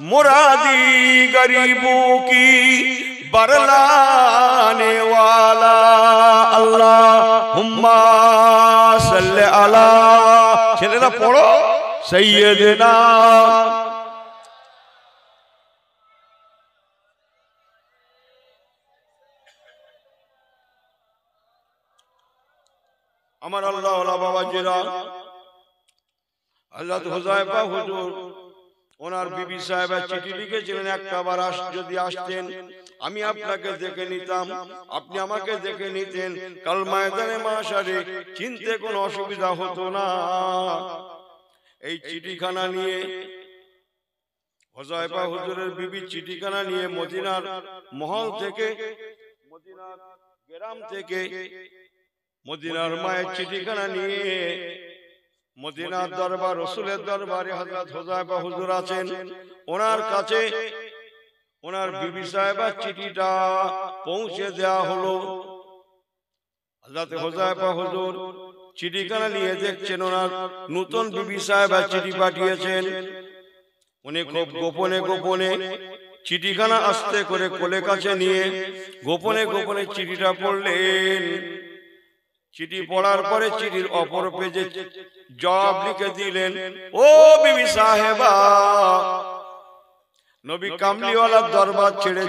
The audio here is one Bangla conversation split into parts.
मुरादी गरीबों की बरलाने वाला अल्लाहुम्मा सल्ले अला ছেলেরা পড়ো सैयदना আমার আল্লাহ ওয়ালা বাবাজিরা হযরত হুযায়ফা হুজুর ওনার বিবি সাহেবা চিঠি লিখেছিলেন একটাবার যদি আসতেন আমি আপনাকে দেখে নিতাম আপনি আমাকে দেখে নিতেন কাল ময়দানে মাশারে চিনতে কোনো অসুবিধা হতো না। এই চিঠিখানা নিয়ে হুযায়ফা হুজুরের বিবি চিঠিখানা নিয়ে মদিনার মহল থেকে মদিনার গ্রাম থেকে মদিনার মায়ের চিঠিখানা নিয়ে মদিনার দরবার রাসূলের দরবারে হযরত হুযায়ফা হুজুর আছেন ওনার কাছে ওনার বিবি সাহেবার চিঠিটা পৌঁছে দেয়া হলো। হযরত হুযায়ফা হুজুর চিঠিখানা নিয়ে দেখছেন ওনার নতুন বিবি সাহেবার চিঠি পাঠিয়েছেন। উনি খুব গোপনে গোপনে চিঠিখানা আস্তে করে কোলে কাছে নিয়ে গোপনে গোপনে চিঠিটা পড়লেন। চিঠি পড়ার পরে চিঠির অপর পেজে জবাব লিখে দিলেন, ও বিবি সাহেবা, নবী কামলিওয়ালার দরবার ছেড়ে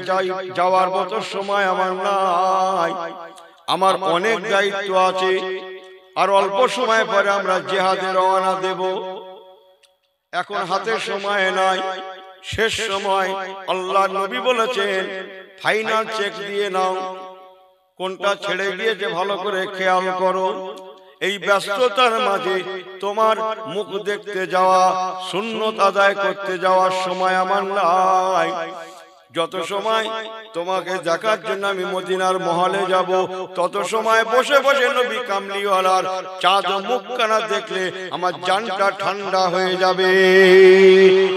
যাওয়ার মতো সময় আমার নাই। আমার অনেক দায়িত্ব আছে, আর অল্প সময় পরে আমরা জিহাদে রওনা দেব। এখন হাতে সময় নাই, শেষ সময়। আল্লাহর নবী বলেছেন ফাইনাল চেক দিয়ে নাও, কোনটা ছেড়ে গিয়েছে ভালো করে খেয়াল করো। এই ব্যস্ততার মাঝে তোমার মুখ দেখতে যাওয়া, সুন্নত আদায় করতে যাওয়ার সময় আমার নাই। যত সময় তোমাকে দেখার জন্য আমি মদিনার মহলে যাব, তত সময় বসে বসে নবী কামলিওয়ালার চাঁদ মুখখানা দেখলে আমার জানটা ঠান্ডা হয়ে যাবে।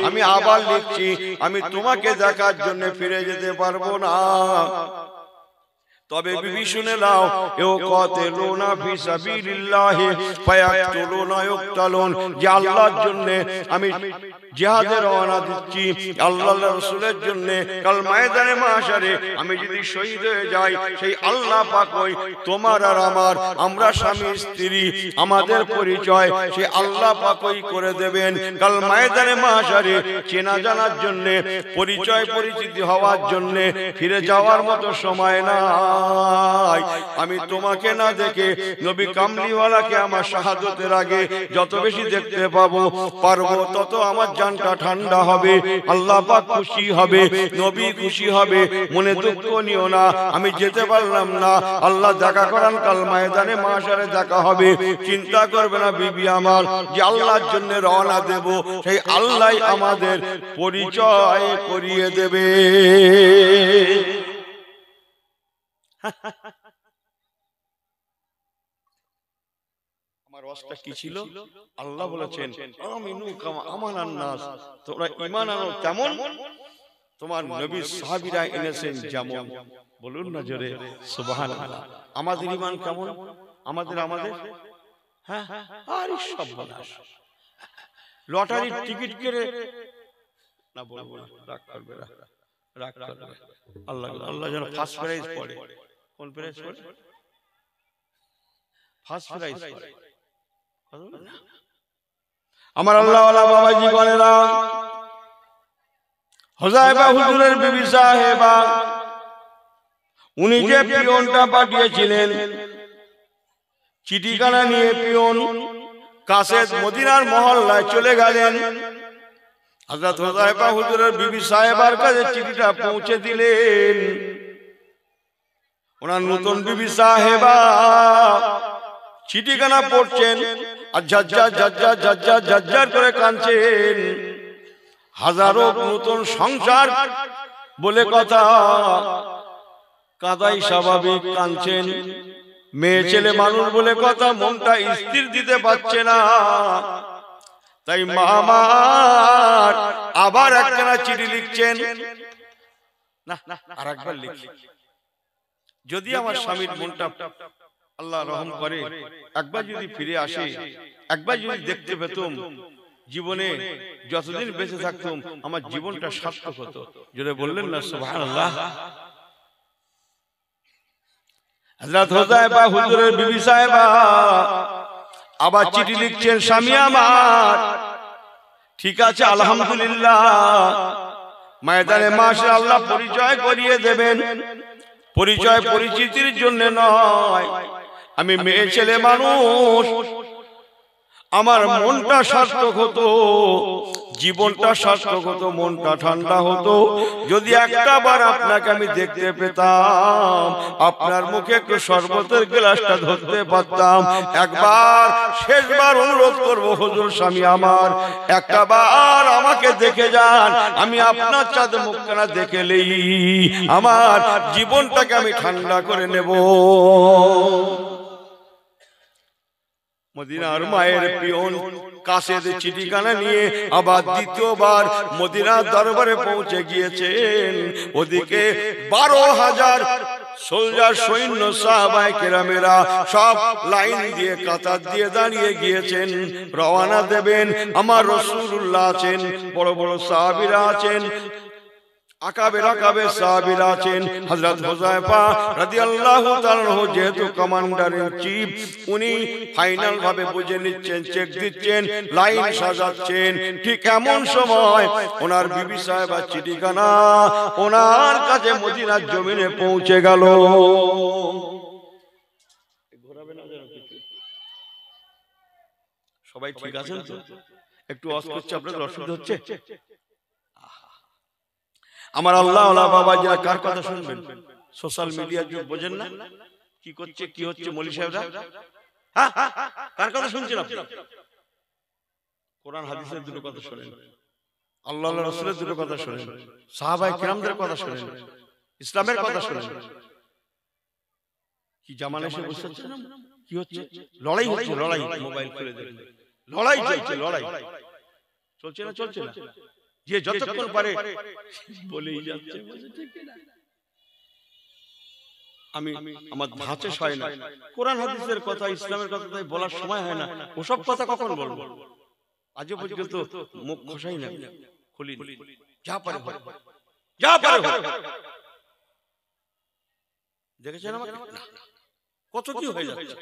আমি আবার লিখছি, আমি তোমাকে দেখার জন্য ফিরে যেতে পারবো না। তবে বিবি শুনে নাও, এও কাতিলুনা ফি সাবিলিল্লাহি ফায়াকতুলুনা ইউকতালুন, যে আল্লাহর জন্য আমি জিহাদে রওনা দিচ্ছি, আল্লাহর রাসূলের জন্য কাল ময়দানে মাশারে আমি যদি শহীদ হয়ে যাই, সেই আল্লাহ পাক ওই তোমার আর আমার, আমরা স্বামী স্ত্রী, আমাদের পরিচয় সেই আল্লাহ পাক ওই করে দেবেন। কাল ময়দানে মাশারে চেনা জানার জন্য, পরিচয় পরিচিতি হওয়ার জন্য ফিরে যাওয়ার মতো সময় না। আমি তোমাকে না দেখে নবী কামলিওয়ালাকে আমার শাহাদাতের আগে যত বেশি দেখতে পারবো তত আমার জানটা ঠান্ডা হবে, আল্লাহ পাক খুশি হবে, নবী খুশি হবে। মনে দুঃখ নিও না, আমি যেতে পারলাম না, আল্লাহ দেখা করান কাল ময়দানে মাশারে দেখা হবে। চিন্তা করবে না বিবি আমার, যে আল্লাহর জন্য রওনা দেব, সেই আল্লাহই আমাদের পরিচয় করিয়ে দেবে। আমার ওয়াজটা কি ছিল? আল্লাহ বলেছেন আমিনু কামা আমানান নাস, তোমরা ঈমান আনো তেমন তোমার নবী সাহাবীরা এনেছেন যেমন। বলুন না জোরে সুবহানাল্লাহ। আমাদের ঈমান কেমন? আমাদের হ্যাঁ, আরে সব বলাস লটারির টিকিট কেটে না, বলবো না, রাগ করবে না, রাগ করবে। আল্লাহ যেন ফার্স্ট প্রাইজ পড়ে। কোন প্রাইজ পড়ে? ফার্স্ট প্রাইজ পড়ে। আমার আল্লাহ ওয়ালা বাবাজি বলেরা, হুযায়ফা হুজুরের বিবি সাহেবা উনি যে পিয়নটা পাঠিয়েছিলেন চিঠিখানা নিয়ে, পিয়ন কাসেদ মদিনার মহল্লায় চলে গেলেন। হযরত হুযায়ফা হুজুরের বিবি সাহেবার কাছে চিঠিটা পৌঁছে দিলেন। ওনার নতুন বিবি সাহেবা চিঠিখানা পড়ছেন আর ঝাঝ্ঝার করে কাঁদছেন। হাজারো নতুন সংসার বলে কথা, কাঁদাই স্বাভাবিক, কাঁদছেন। মেয়ে ছেলে মানুষ বলে কথা, মনটা স্থির দিতে পারছে না। তাই মা আমার আবার একখানা চিঠি লিখছেন, না আর একবার লিখি, যদি আমার স্বামীর মনটা আল্লাহ রহম করে, একবার যদি ফিরে আসে, একবার যদি দেখতে পেতাম, জীবনে যতদিন বেঁচে থাকতাম আমার জীবনটা সার্থক হতো। যদি বললেন না সুবহানাল্লাহ। হযরত হুযায়ফা হুজুরের বিবি সাহেবা আবার চিঠি লিখছেন, স্বামী আমার ঠিক আছে আলহামদুলিল্লাহ, ময়দানে মাশে আল্লাহ পরিচয় করিয়ে দেবেন। পরিচয় পরিচিতির জন্য নয়, আমি মেয়ে ছেলে মানুষ, আমার মনটা সার্থক হতো, জীবনটা সার্থক হতো, মনটা ঠান্ডা হতো যদি একটা বার আপনাকে আমি দেখতে পেতাম, আপনার মুখে একটু শরবতের গ্লাসটা ধরতে পারতাম। একবার শেষবার অনুরোধ করব হুজুর স্বামী আমার একটা বার আমাকে দেখে যান, আমি আপনার চাঁদ মুখখানা দেখলেই আমার জীবনটাকে আমি ঠান্ডা করে নেব। মদিনার মায়ের পিয়ন কাসেদ চিঠিখানা নিয়ে আবার দ্বিতীয়বার মদিনার দরবারে পৌঁছে গিয়েছেন। ওদিকে 12,000 সোলজার সৈন্য সাহাবায়ে কেরামেরা সব লাইন দিয়ে কাতার দিয়ে দাঁড়িয়ে গিয়েছেন, রওনা দেবেন। আমার রাসূলুল্লাহ আছেন, বড় বড় সাহাবীরা আছেন, আকাবের সাহাবীরা আছেন। হযরত হুযায়ফা রাদিয়াল্লাহু তাআলা আনহু যেহেতু কমান্ডার ইন চিফ, উনি ফাইনাল ভাবে বুঝে নিচ্ছেন, চেক দিচ্ছেন, লাইন সাজাচ্ছেন। ঠিক এমন সময় ওনার বিবি সাহেবা চিঠিখানা ওনার কাছে মদিনার জমিনে পৌঁছে গেল। সবাই ঠিক আছেন তো? একটু অস করছে, আপনাদের অসুবিধা হচ্ছে? আমার আল্লাহ ওয়ালা বাবাজিরা কার কথা শুনবেন? সোশ্যাল মিডিয়ার যুগ, বোঝেন না কি করছে কি হচ্ছে মৌলী সাহেবরা? হ্যাঁ, কার কথা শুনছেন আপনি? কোরআন হাদিসের দুটো কথা শুনেন, আল্লাহর রাসূলের দুটো কথা শুনেন, সাহাবায়ে কিরামদের কথা শুনেন, ইসলামের কথা শুনেন। কি জামানা এসে বসেছে না? কি হচ্ছে? লড়াই হচ্ছে, লড়াই। মোবাইল খুলে দেখুন, লড়াই চলছে, লড়াই চলছে না? চলছে না? যে যতক্ষণ পারে বলেই যাচ্ছে। আমি আমার ধাঁচে হয় না, কোরআন হাদিসের কথা, ইসলামের কথা তাই বলার সময় হয় না। ওসব কথা কখন বলবো? আজ পর্যন্ত মুখ খসাই না, খুলি যা পারে যা পারে। দেখেছেন আমাকে কত কি হয়ে যাচ্ছে,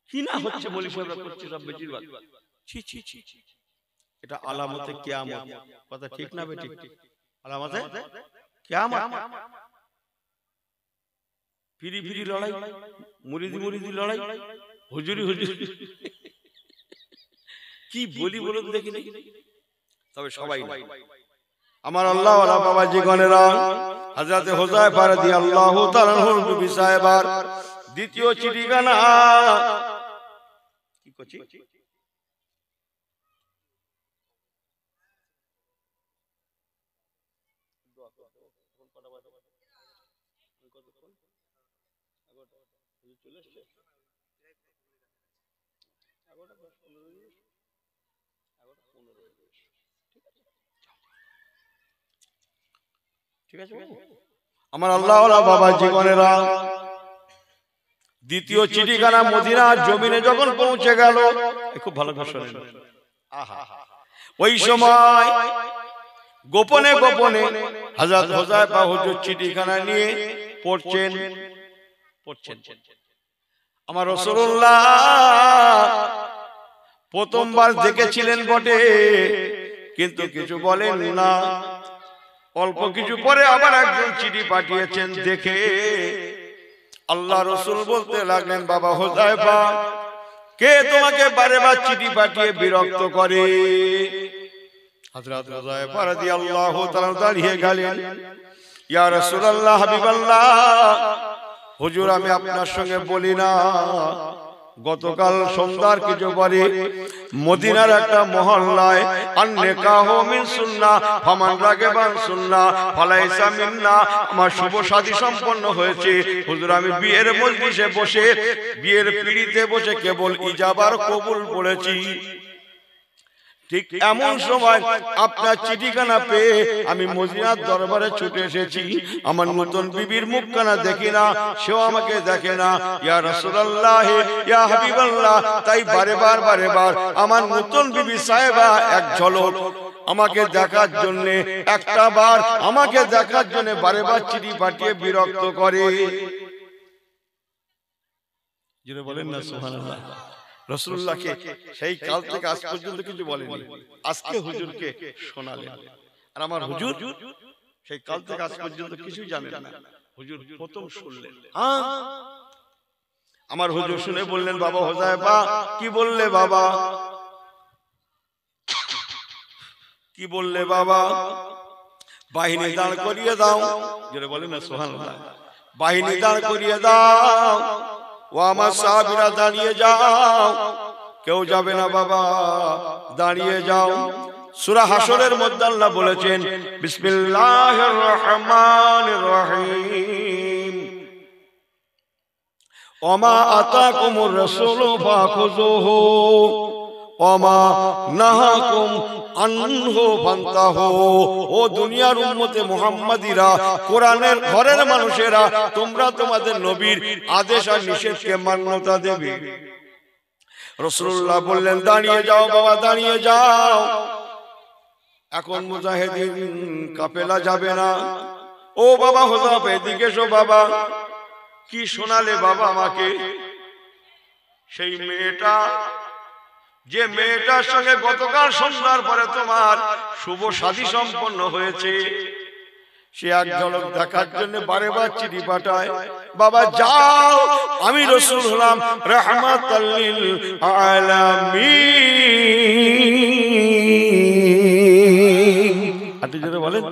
কি না হচ্ছে মৌলী সাহেবরা করছে সব বেশিরভাগ। ছি ছি ছি, এটা আলামতে কিয়ামত। কথা ঠিক না বেঠিক? আলামতে কিয়ামত। ফিরি ফিরি লড়াই, মুরিদি মুরিদি লড়াই, হুজুরি হুজুরি। কি বলি বলুন দেখি। তবে সবাই না। আমার আল্লাহ ওয়ালা বাবাজি গণেরা, হযরত হুযায়ফা রাদিয়াল্লাহু তাআলা আনহুর বিবি সাহেবার দ্বিতীয় চিঠিখানা কি করছি? ঠিক আছে আমার আল্লাহ ওয়ালা বাবা জীবনেরা, দ্বিতীয় চিঠিখানা মদিনার জমিনে যখন পৌঁছে গেল, খুব ভালো করে শুনেন। ওই সময় গোপনে গোপনে হযরত হুযায়ফা হুজুর চিঠিখানা নিয়ে পড়ছেন। আমার রাসূলুল্লাহ প্রথমবার দেখেছিলেন বটে, কিন্তু কিছু বলেন না। অল্প কিছু পরে আবার একজন চিঠি পাঠিয়েছেন দেখে আল্লাহ রাসূল বলতে লাগলেন, বাবা হুযায়ফা, কে তোমাকে বারে বার চিঠি পাঠিয়ে বিরক্ত করে? হযরত হুযায়ফা রাদিয়াল্লাহু তাআলা দাঁড়িয়ে গেলেন, ইয়া রাসূলুল্লাহ, হাবিবাল্লাহ, হুজুর আমি আপনার সঙ্গে বলি না, গতকাল সন্ধ্যার কিছু পরে মদিনার একটা মহল্লায় আন-নিকাহু মিন সুন্নাহ ফামান রাগিবা আন সুন্নাহ ফালাইসা মিন্না, আমার শুভ শাদী সম্পন্ন হয়েছে। হুজুর আমি বিয়ের মজলিসে বসে, বিয়ের পিড়িতে বসে কেবল ইজাবার কবুল পড়েছি, ঠিক এমন সময় আপনার চিঠিখানা পেয়ে আমি মদিনার দরবারে ছুটে এসেছি। আমার নতুন বিবির মুখখানা দেখি না, সেও আমাকে দেখে না। ইয়া রাসূলুল্লাহ, ইয়া হাবিবাল্লাহ, তাই বারে বার আমার নতুন বিবি সাহেবা এক ঝলক আমাকে দেখার জন্য, একটা বার আমাকে দেখার জন্য বারে বার চিঠি পাঠিয়ে বিরক্ত করে। যিনি বলেন না সুবহানাল্লাহ। রাসূলুল্লাহকে সেই কাল থেকে আজ পর্যন্ত কিছু বলেনি, আজকে হুজুরকে শোনালেন। আর আমার হুজুর সেই কাল থেকে আজ পর্যন্ত কিছুই জানেন না, হুজুর প্রথম শুনলেন। আমার হুজুর শুনে বললেন, বাবা হুযায়ফা, কি বললে বাবা, কি বললে বাবা? বাহিনী দাঁড় করিয়ে দাও। যারা বলেন না সুবহানাল্লাহ, বাহিনী দাঁড় করিয়ে দাও, ও আমার সাহাবীরা দাঁড়িয়ে যাও। কেউ যাবে না বাবা, দাঁড়িয়ে যাও। সূরা হাশরের মধ্যে আল্লাহ বলেছেন, বিসমিল্লাহির রহমানির রহিম, ওমা আতাকুমুর রাসূলু ফাখুযুহু ওমা নাহাকুম আনহু ফান্তাহু। ও দুনিয়ার উম্মতে মুহাম্মাদিরা, কোরআনের ঘরের মানুষেরা, তোমরা তোমাদের নবীর আদেশ আর নিষেধকে মান্যতা দেবে। রাসূলুল্লাহ বললেন, দাঁড়িয়ে যাও বাবা, দাঁড়িয়ে যাও। এখন মুজাহিদিন কাফেলা যাবে না। ও বাবা হুযায়ফা, এদিকে এসো বাবা। কি শোনালে বাবা আমাকে? সেই মেয়েটা, যে মেয়েটার সঙ্গে গতকাল সন্ধ্যার পরে তোমার শুভ শাদী সম্পন্ন হয়েছে, সে এক ঝলক দেখার জন্য বারে বার চিঠি পাঠায়। বাবা যাও, আমি রাসূল হলাম রাহমাতাল লিল আলামিন। আপনি যদি বলেন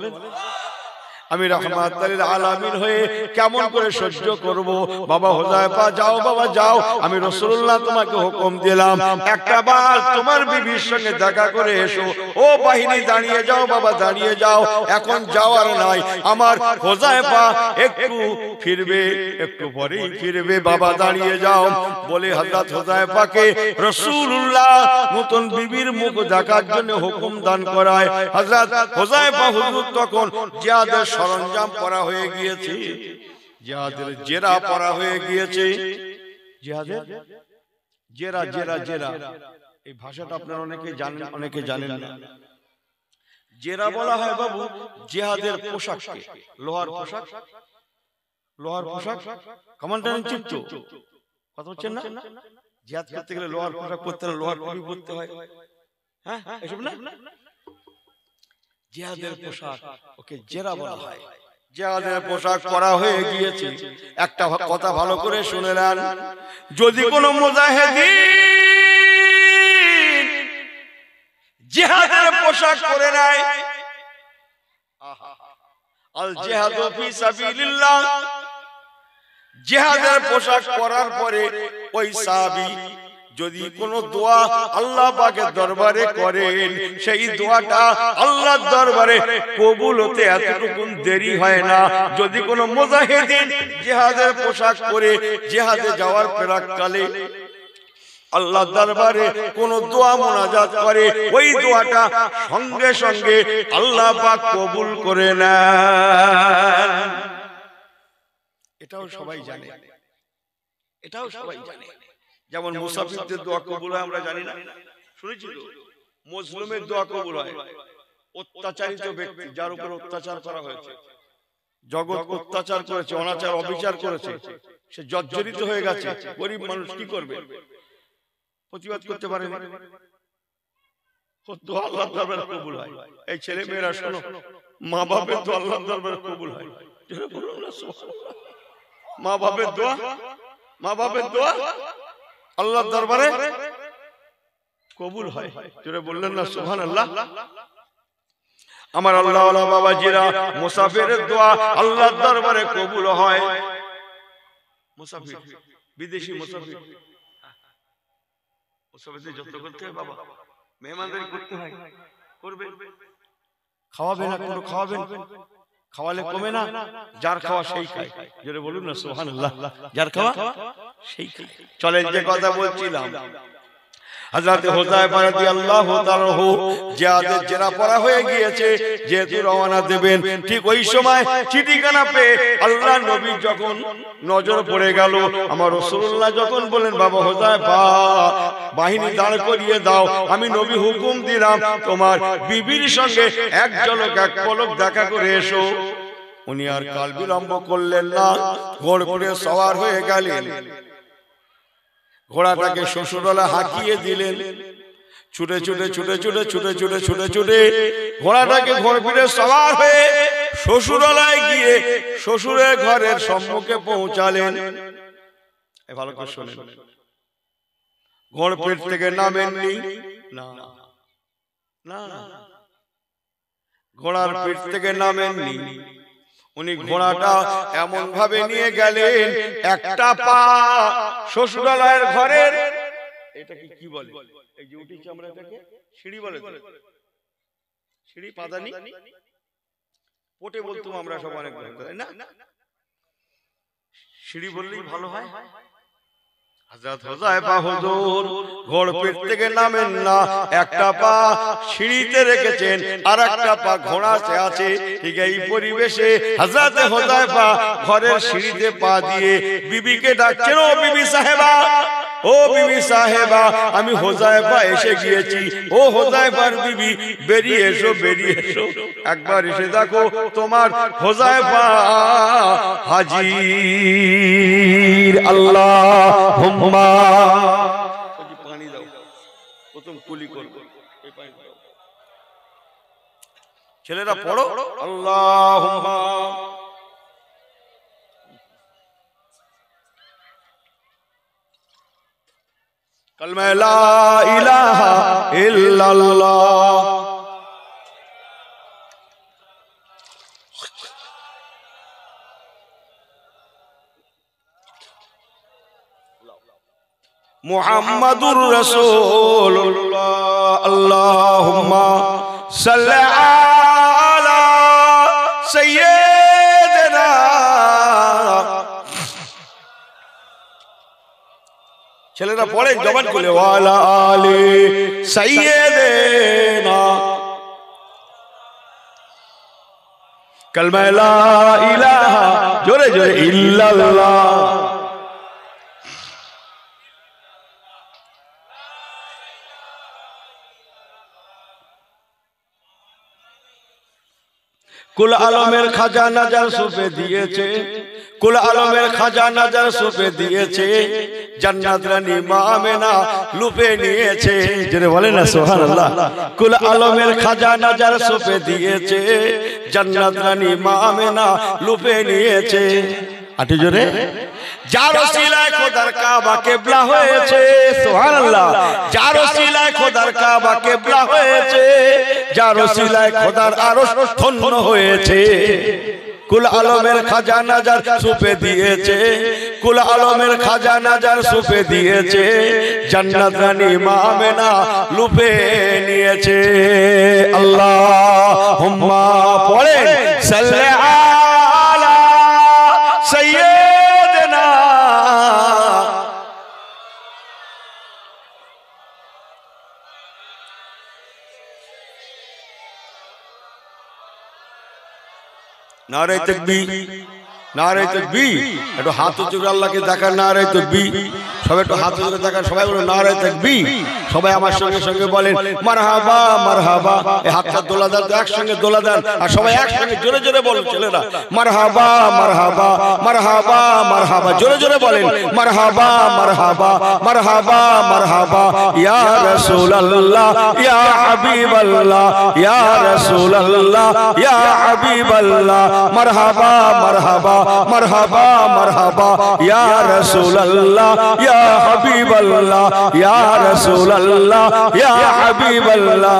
আমি রাহমাতাল লিল আলামিন হয়ে কেমন করে সহ্য করব? বাবা হুযায়ফা যাও, বাবা যাও, আমি রাসূলুল্লাহ তোমাকে হুকুম দিলাম, একটা বার তোমার বিবির সঙ্গে দেখা করে এসো। ও বাহিনী দাঁড়িয়ে যাও বাবা, দাঁড়িয়ে যাও, এখন যাওয়ার নাই। আমার হুযায়ফা একটু ফিরবে, একটু পরেই ফিরবে, বাবা দাঁড়িয়ে যাও। বলে হযরত হুযায়ফাকে রাসূলুল্লাহ নতুন বিবির মুখ দেখার জন্য হুকুম দান করায়। হযরত হুযায়ফা হুজুর তখন জিহাদের সরঞ্জাম পরা হয়ে গিয়েছে, জিহাদের জেরা পরা হয়ে গিয়েছে। জিহাদের জেরা, জেরা, জেরা, এই ভাষাটা আপনারা অনেকে জানেন, অনেকে জানেন না। জেরা বলা হয় বাবু জিহাদের পোশাককে, লোহার পোশাক, লোহার পোশাক। কমান্ডার চিফ তো কথা হচ্ছেন না? জিহাদ করতে গেলে লোহার পোশাক পরতে হয়, লোহার টুপি পরতে হয়, হ্যাঁ এসব না? জিহাদের পোশাক, ওকে জেরা বলা হয়। জিহাদের পোশাক পরা হয়ে গিয়েছে। একটা কথা ভালো করে শুনে নেন, যদি কোনো মুজাহিদিন জিহাদের পোশাক পরে নেয়, আল জিহাদু ফি সাবিলিল্লাহ, জিহাদের পোশাক পরার পরে ওই সাহাবী যদি কোন দোয়া আল্লাহ পাকের দরবারে করেন, সেই দোয়াটা আল্লাহর দরবারে কবুল হতে এতটুকু দেরি হয় না। যদি কোন মুজাহিদিন জিহাদের পোশাক পরে জিহাদে যাওয়ার প্রাক্কালে আল্লাহর দরবারে কোন দোয়া মুনাজাত করে, ওই দোয়াটা সঙ্গে সঙ্গে আল্লাহ পাক কবুল করে নেন। এটাও সবাই জানে, এটাও সবাই জানে। যেমন মুসাফিরদের দোয়া কবুল হয় আমরা জানি না, শুনেছি তো? মজলুমের দোয়া কবুল হয়। অত্যাচারিত ব্যক্তি, যার উপর অত্যাচার করা হয়েছে, জগৎ অত্যাচার করেছে, অনাচার অবিচার করেছে, সে জর্জরিত হয়ে গেছে, গরিব মানুষ কি করবে? প্রতিবাদ করতে পারে না, দোয়া আল্লাহর দরবারে কবুল হয়। এই ছেলে মেয়েরা শোনো, মা বাপের দোয়া আল্লাহর দরবারে কবুল হয়। মা বাপের দোয়া, মা বাপের দোয়া আল্লাহর দরবারে কবুল হয়। যারা বললেন না সুবহানাল্লাহ। আমার আল্লাহ ওয়ালা বাবাজিরা, মুসাফিরের দোয়া আল্লাহর দরবারে কবুল হয়। মুসাফির, বিদেশি মুসাফির, মুসাফিরদের যত্ন করতে হয় বাবা, মেহমানদারি করতে হয়, করবে। খাওয়াবেন না, কোনো খাওয়াবেন, খাওয়ালে কমে না, যার খাওয়া সেই খায়। যারা বলুন না সুবহানাল্লাহ, যার খাওয়া সেই খায়। চলেন যে কথা বলছিলাম, হযরত হুযায়ফা রাদিয়াল্লাহু তাআলা জিহাদের জেরা পড়া হয়ে গিয়েছে, যেহেতু রওনা দেবেন, ঠিক ওই সময় চিঠিখানা পেয়ে আল্লাহর নবী যখন নজর পড়ে গেল, আমার রাসূলুল্লাহ যখন বলেন, বাবা হুযায়ফা বাহিনী দাঁড় করিয়ে দাও, আমি নবী হুকুম দিলাম তোমার বিবির সঙ্গে এক ঝলক এক পলক দেখা করে এসো। উনি আর কাল বিলম্ব করলেন না, ঘোড়ে সওয়ার হয়ে গেলেন, ঘোড়াটাকে শ্বশুরালা হাঁকিয়ে দিলেন, ছুটে ছুটে ছুটে ছুটে ছুটে ছুটে ছুটে ছুটে ঘোড়াটাকে ঘোড়ে সওয়ার হয়ে শ্বশুরালায় গিয়ে শ্বশুরের ঘরের সম্মুখে পৌঁছালেন। ভালো করে শুনেন, ঘোড় পেট থেকে নামেননি, না না, ঘোড়ার পেট থেকে নামেননি, উনি ঘোড়াটা এমন ভাবে নিয়ে গেলেন, একটা পা শ্বশুরালয়ের ঘরের, এটাকে কি বলে, এই যে উঠেছি আমরা এটাকে সিঁড়ি বলে, সিঁড়ি পাদানি পোটে বলতাম আমরা সব অনেক, তাই না? সিঁড়ি বললেই ভালো হয়। হযরত হুযায়ফা হুজুর ঘোড় পেট থেকে নামেন না, একটা পা সিঁড়িতে রেখেছেন আর একটা পা ঘোড়াতে আছে। ঠিক এই পরিবেশে হযরত হুযায়ফা ঘরের সিঁড়িতে পা দিয়ে বিবিকে ডাকছেন, ও বিবি সাহেবা, ও বিবি সাহেবা, আমি হুযায়ফা এসে গিয়েছি, ও হুযায়ফার বিবি বেরিয়ে এসো, বেরিয়ে এসো, একবার এসে দেখো তোমার হুযায়ফা হাজির। আল্লাহুম্মা, পানি দাও, প্রথম কুলি করব, এই পানি দাও, ছেলেরা পড়ো, আল্লাহুম্মা কালমা লা ইলাহা ইল্লাল্লাহ। মুহাম্মাদুর রাসূলুল্লাহ। আল্লাহুম্মা সাল্লি আলা সাইয়্যিদিনা, ছেলেরা পড়ে জবান খুলে, ওয়ালা আলি সাইয়্যিদিনা, কালমা লা ইলাহা, জোরে জোরে, ইল্লাল্লাহ। কুল আলমের খাজানা যার সুপে দিয়েছে, কুল আলমের খাজানা যার সুপে দিয়েছে, জান্নাত রানী মা আমেনা লুপে নিয়েছে, জোরে বলেন না সুবহানাল্লাহ। কুল আলমের খাজানা যার সুপে দিয়েছে, জান্নাত রানী মা আমেনা লুপে নিয়েছে, আটু জোরে, যার ওসিলায় খোদার কাবা কিবলা হয়েছে, সুবহানাল্লাহ, যার ওসিলায় খোদার কাবা কিবলা হয়েছে, যার ওসিলায় খোদার আরশ ধন্য হয়েছে। কুল আলমের খাজানা যার সুপে দিয়েছে, কুল আলমের খাজানা যার সুপে দিয়েছে, জান্নাত রানী মা আমেনা লুপে নিয়েছে। আল্লাহুম্মা পড়েন, সাল্লি আলা সাইয়্যিদিনা, নারে তাকবীর, নারে তাকবীর, একটু হাত উঁচু করে আল্লাহকে দেখার, নারে তাকবীর, সবাই একটু হাত উঁচু করে দেখার, সবাই বলো নারে তাকবীর, সবাই আমার সঙ্গে সঙ্গে বলেন মারহাবা মারহাবা, এই হাতটা দোলা দেন, একসঙ্গে দোলা দেন, আর সবাই একসঙ্গে জোরে জোরে বলো ছেলেরা, মারহাবা মারহাবা মারহাবা মারহাবা, জোরে জোরে বলেন মারহাবা মারহাবা মারহাবা মারহাবা, ইয়া রাসূলুল্লাহ ইয়া হাবিবাল্লাহ, ইয়া রাসূলুল্লাহ ইয়া হাবিবাল্লাহ, মারহাবা মারহাবা মারহাবা মারহাবা, ইয়া রাসূলুল্লাহ ইয়া হাবিবাল্লাহ, ইয়া রাসূলুল্লাহ ইয়া হাবিবাল্লাহ।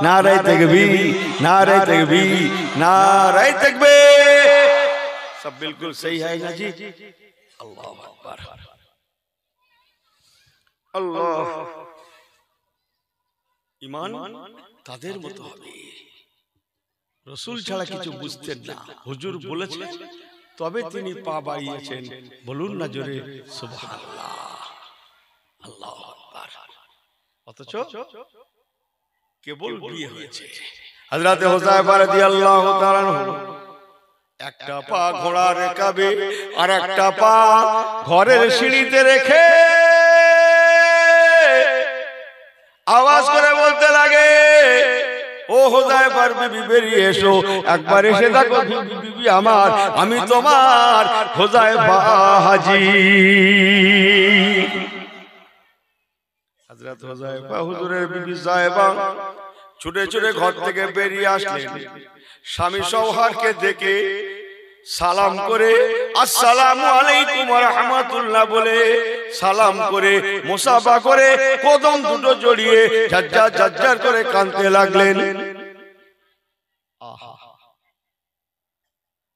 নারে তাকবীর, নারে তাকবীর, नारे तकबीर। सब बिल्कुल सही है ना जी। अल्लाह अकबर, अल्लाह। ईमान তাদের মতো হবে। রাসূল ছাড়া কিছু বুঝতেন না, হুজুর বলেছেন তবে তিনি পা বাড়িয়েছেন। বলুন না জোরে সুবহানাল্লাহ। আল্লাহু আকবার। অথচ কেবল বিয়ে হয়েছে। হযরত হুযায়ফা রাদিয়াল্লাহু তাআলা একটা পা ঘোড়ার রেকাবে আর একটা পা ঘরের সিঁড়িতে রেখে আওয়াজ করে বলতে লাগে, ও হুযায়ফার বিবি বেরিয়ে এসো, একবার এসে দেখো বিবি আমার, আমি তোমার হুযায়ফা হাজী। হযরত হুযায়ফা হুজুরের বিবি সাহেবা ছুটে ছুটে ঘর থেকে বেরিয়ে আসলেন। স্বামী সওহারকে দেখে সালাম করে আসসালামু আলাইকুম ওয়া রাহমাতুল্লাহ বলে সালাম করে মুসাফা করে কদম দুটো জড়িয়ে ঝাজ্জার ঝাজ্জার করে কাঁদতে লাগলেন।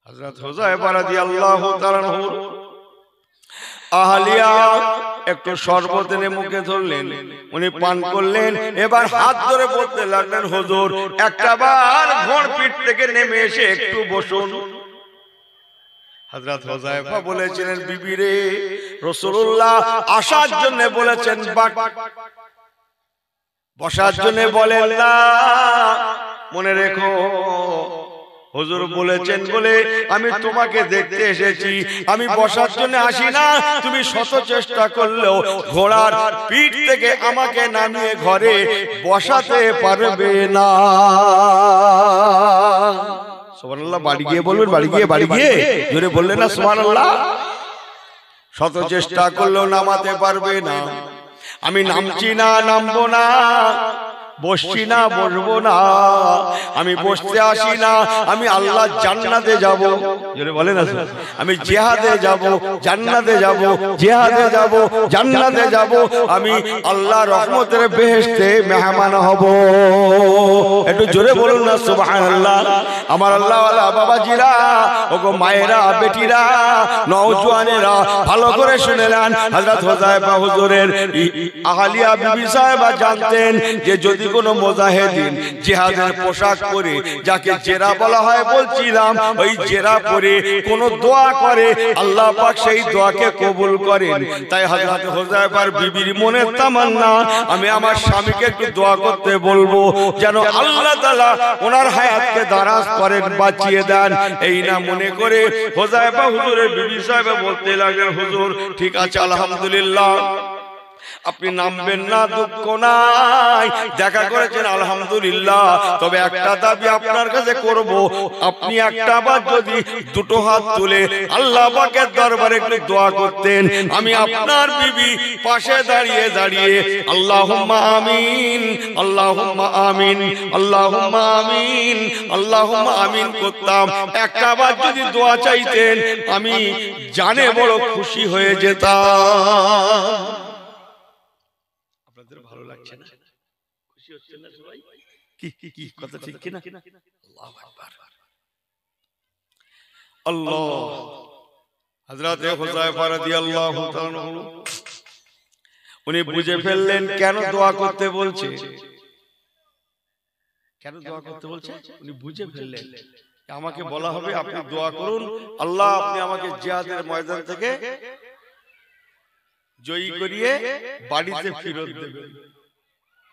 হযরত হুযায়ফা রাদিয়াল্লাহু তাআলা আহলিয়া একটু শরবত এনে মুখে ধরলেন, উনি পান করলেন। এবার হাত ধরে বলতে লাগলেন, হুজুর একটা বার ঘোড় পিঠ থেকে নেমে এসে একটু বসুন। হযরত হুযায়ফা বলেছিলেন, বিবি রে, রাসূলুল্লাহ আসার জন্য বলেছেন, বসার জন্য বলেন না। মনে রেখো হুজুর বলেছেন বলে আমি তোমাকে দেখতে এসেছি, আমি বসার জন্য আসি না। তুমি শত চেষ্টা করলেও ঘোড়ার পিঠ থেকে আমাকে নামিয়ে ঘরে বসাতে পারবে না। সুবহানাল্লাহ। বাড়ি গিয়ে বলবেন, বাড়ি গিয়ে জোরে বললেন না সুবহানাল্লাহ। শত চেষ্টা করলেও নামাতে পারবে না। আমি নামছি না, নামবো না, বসছি না, বসবো না, আমি বসতে আসি না। আমি আল্লাহ জান্নাতে যাব, জোরে বলেন না। আমি জিহাদে যাব, জান্নাতে যাব, জিহাদে যাব, জান্নাতে যাব। আমি আল্লাহ রহমতের বেহেশতে মেহমান হব। একটু জোরে বলুন না সুবহানাল্লাহ। আমার আল্লাহ ওয়ালা বাবাজিরা, ওগো মায়েরা, বেটিরা, নওজোয়ানেরা, ভালো করে শুনে নেন। হযরত হুযায়ফা হুজুরের আহলিয়া বিবি সাহেবা জানতেন যে যদি কোন মুজাহিদিন জিহাদের পোশাক পরে, যাকে জেরা বলা হয় বলছিলাম, ওই জেরা পরে কোন দোয়া করে, আল্লাহ পাক সেই দোয়াকে কবুল করেন। তাই হযরত হুযায়ফার বিবির মনের তামান্না, আমি আমার স্বামীকে একটু দোয়া করতে বলবো যেন আল্লাহ তাআলা ওনার হায়াতকে দারাজ করেন, বাঁচিয়ে দেন। এই না মনে করে হুযায়ফা হুজুরের বিবি সাহেব বলতে লাগলেন, হুজুর ঠিক আছে আলহামদুলিল্লাহ, আপনি নামবেন না, দুঃখ নাই, দেখা করেছেন আলহামদুলিল্লাহ। তবে একটা দাবি আপনার কাছে করব, আপনি একটা বার যদি দুটো হাত তুলে আল্লাহ পাকের দরবারে একটু দোয়া করতেন, আমি আপনার বিবি পাশে দাঁড়িয়ে দাঁড়িয়ে আল্লাহুম্মা আমিন, আল্লাহুম্মা আমিন, আল্লাহুম্মা আমিন, আল্লাহুম্মা আমিন করতাম। একটা বার যদি দোয়া চাইতেন, আমি জানে বড় খুশি হয়ে যেতাম। ভালো লাগছে না? খুশি হচ্ছেন না সবাই? কি কথা ঠিক কিনা? আল্লাহু আকবার, আল্লাহ। হযরত হুযায়ফা রাদিয়াল্লাহু তাআলা উনি বুঝে ফেললেন কেন দোয়া করতে বলছে, কেন দোয়া করতে বলছে। উনি বুঝে ফেললেন আমাকে বলা হবে আপনি দোয়া করুন, আল্লাহ আপনি আমাকে জিহাদের ময়দান থেকে জয়ী করিয়ে বাড়িতে ফেরত দেবেন।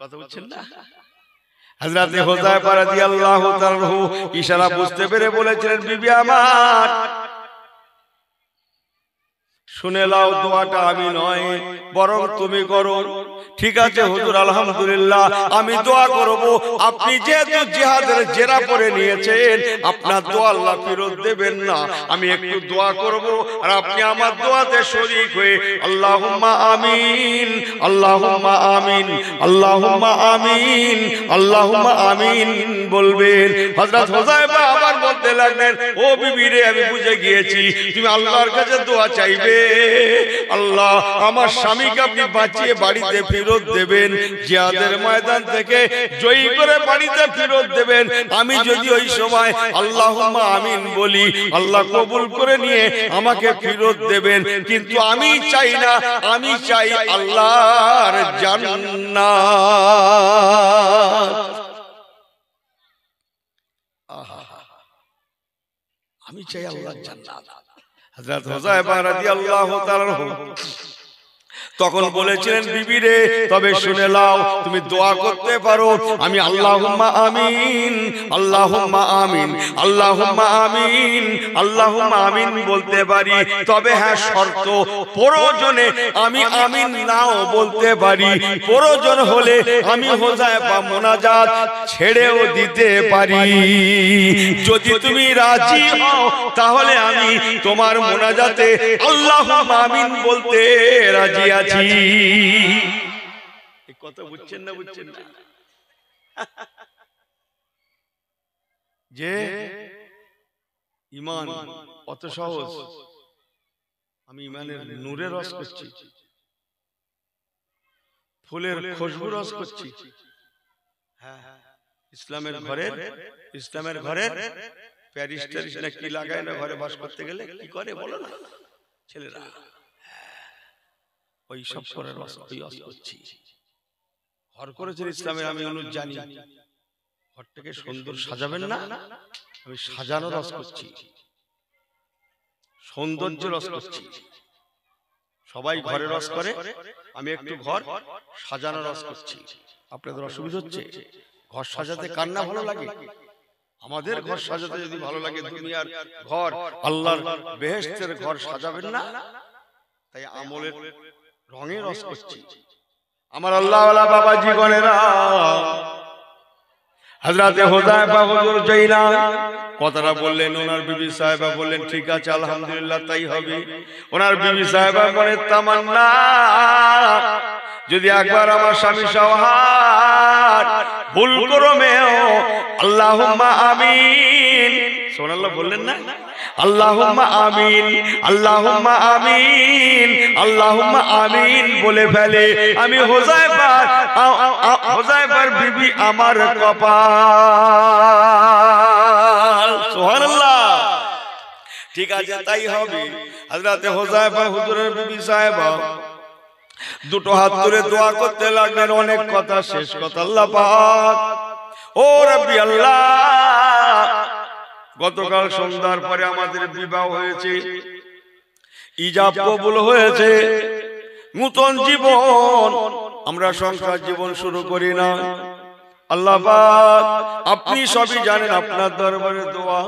কথা বলছেন না? হযরত হুযায়ফা রাদিয়াল্লাহু তাআলা ইশারা বুঝতে পেরে বলেছিলেন, বিবি আমার শুনে নাও, দোয়াটা আমি নয় বরং তুমি করো। ঠিক আছে হুজুর আলহামদুলিল্লাহ, আমি দোয়া করব। আপনি যেহেতু জিহাদের জেরা পরে নিয়েছেন, আপনার দোয়া আল্লাহ ফেরত দেবেন না। আমি একটু দোয়া করব আর আপনি আমার দোয়াতে শরীক হয়ে আল্লাহুম্মা আমিন, আল্লাহুম্মা আমিন, আল্লাহুম্মা আমিন, আল্লাহুম্মা আমিন বলবেন। হযরত হুযায়ফা আবার বলতে লাগলেন, ও বিবি রে, আমি বুঝে গিয়েছি তুমি আল্লাহর কাছে দোয়া চাইবে, আল্লাহ আমার স্বামীকে আপনি বাঁচিয়ে বাড়িতে ফেরত দেবেন, জিহাদের ময়দান থেকে জয়ী করে বাড়িতে ফেরত দেবেন। আমি যদি ওই সময় আল্লাহুম্মা আমিন বলি, আল্লাহ কবুল করে নিয়ে আমাকে ফেরত দেবেন। কিন্তু আমি চাই না, আমি চাই আল্লাহর জান্নাত। আমি চাই আল্লাহর জান্নাত। হযরত হুযায়ফা রাদিয়াল্লাহু তাআলা তখন বলেছিলেন বিবি রে তবে শুনে নাও তুমি দোয়া করতে পারো আমি আল্লাহুম্মা আমিন আল্লাহুম্মা আমিন আল্লাহুম্মা আমিন আল্লাহুম্মা আমিন বলতে পারি তবে হ্যাঁ শর্ত প্রয়োজনে আমি আমিন নাও বলতে পারি প্রয়োজন হলে আমি হোজাইফা মুনাজাত ছেড়েও দিতে পারি যদি তুমি রাজি হও তাহলে আমি তোমার মুনাজাতে আল্লাহুম্মা আমিন বলতে রাজি আছি এই কথা বুঝছেন না যে ঈমান অত সহজ আমি ঈমানের নূরের রস করছি ফুলের খুশবু রস করছি হ্যাঁ ইসলামের ঘরের প্যারিস ট্যারিস না কি লাগায় না ঘরে বাস করতে গেলে কি করে বলো না ছেলেরা ওই সব করে রস করছি ঘর করেছেন ইসলামের আমি জানি ঘরটাকে সুন্দর সাজাবেন না আমি সাজানো রস করছি সৌন্দর্য রস করছি সবাই ঘরে রস করে আমি একটু ঘর সাজানো রস করছি আপনাদের অসুবিধা হচ্ছে ঘর সাজাতে কার না ভালো লাগে আমাদের ঘর সাজাতে যদি ভালো লাগে দুনিয়ার ঘর আল্লাহর বেহেশতের ঘর সাজাবেন না তাই আমলের রঙে রস করছি আমার আল্লাহওয়ালা বাবা জীবনেরা হযরতে হুযায়ফা হুজুর জয়না কথাটা বললেন ওনার বিবি সাহেবা বললেন ঠিক আছে আলহামদুলিল্লাহ তাই হবে ওনার বিবি সাহেবা মনে তামান্না যদি একবার আমার স্বামী সওহার ভুল করমেও আল্লাহুম্মা আমিন সুবহানাল্লাহ বললেন না আল্লাহুম্মা আমিন আল্লাহুম্মা আমিন আল্লাহুম্মা আমিন বলে ফেলে আমি হুযায়ফার বিবি আমার কপাল সুবহানাল্লাহ ঠিক আছে তাই হবে হযরতে হুযায়ফা হুজুরের বিবি সাহেবা দুটো হাত তুলে দোয়া করতে লাগলেন অনেক কথা শেষ কথা আল্লাহ পাক ও রাব্বি আল্লাহ গতকাল সন্ধ্যার পরে আমাদের বিবাহ হয়েছে ইজাব কবুল হয়েছে নতুন জীবন আমরা সংসার জীবন শুরু করি না আল্লাহ পাক আপনি সবই জানেন আপনার দরবারে দোয়া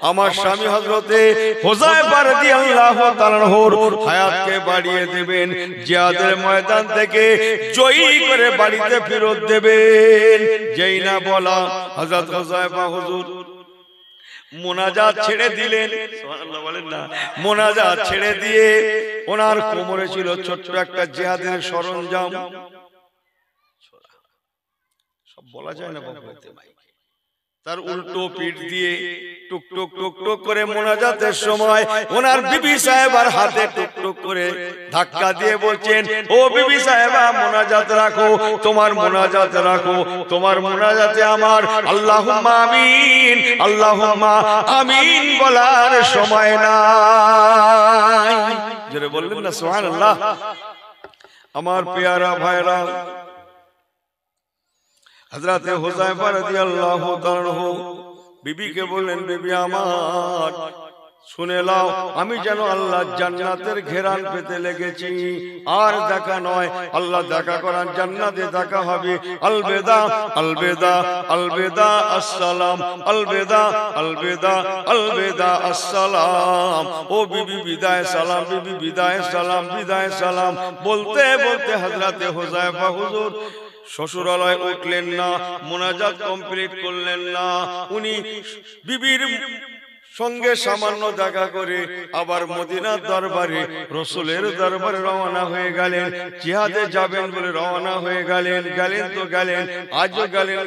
আমার স্বামী হযরতে হুযায়ফা রাদিয়াল্লাহু তাআলা আনহুর হায়াতকে বাড়িয়ে দিবেন জিহাদের ময়দান থেকে জয়ী করে বাড়িতে ফেরত দেবেন যেই না বলা হযরত হুযায়ফা হুজুর মোনাজাত ছেড়ে দিলেন সুবহানাল্লাহ বলেন না মোনাজাত ছেড়ে দিয়ে ওনার কোমরে ছিল ছোট্ট একটা জিহাদের সরঞ্জাম সব বলা যায় না বাবা তার উল্টো পিঠ দিয়ে টুক টুক টুক টুক করে মোনাজাতের সময় ওনার বিবি সাহেবার হাতে টুক টুক করে ধাক্কা দিয়ে বলছেন ও বিবি সাহেবা মোনাজাত রাখো তোমার মোনাজাত রাখো তোমার মোনাজাতে আমার আল্লাহুম্মা আমিন আল্লাহুম্মা আমিন বলার সময় নাই জোরে বললেন না সুবহানাল্লাহ আমার পেয়ারা ভাইরা হযরতে হুযায়ফা রাদিয়াল্লাহু তাআলা বিবিকে বললেন বিবি আমার শুনে নাও আমি যেন আল্লাহর জান্নাতের ঘেরান পেতে লেগেছি আর দেখা নয় আল্লাহ দেখা করার জান্নাতে দেখা হবে আলবিদা আলবিদা আলবিদা আসসালাম আলবিদা আলবিদা আলবিদা আসসালাম ও বিবি বিদায় সালাম বিবি বিদায় সালাম বিদায় সালাম বলতে বলতে হযরতে হুযায়ফা হুজুর শ্বশুরালয় উঠলেন না মোনাজাত কমপ্লিট করলেন না উনি বিবির সঙ্গে সামান্য দেখা করে আবার মদিনার দরবারে রাসূলের দরবারে রওনা হয়ে গেলেন জিহাদে যাবেন বলে রওনা হয়ে গেলেন তো গেলেন আজও গেলেন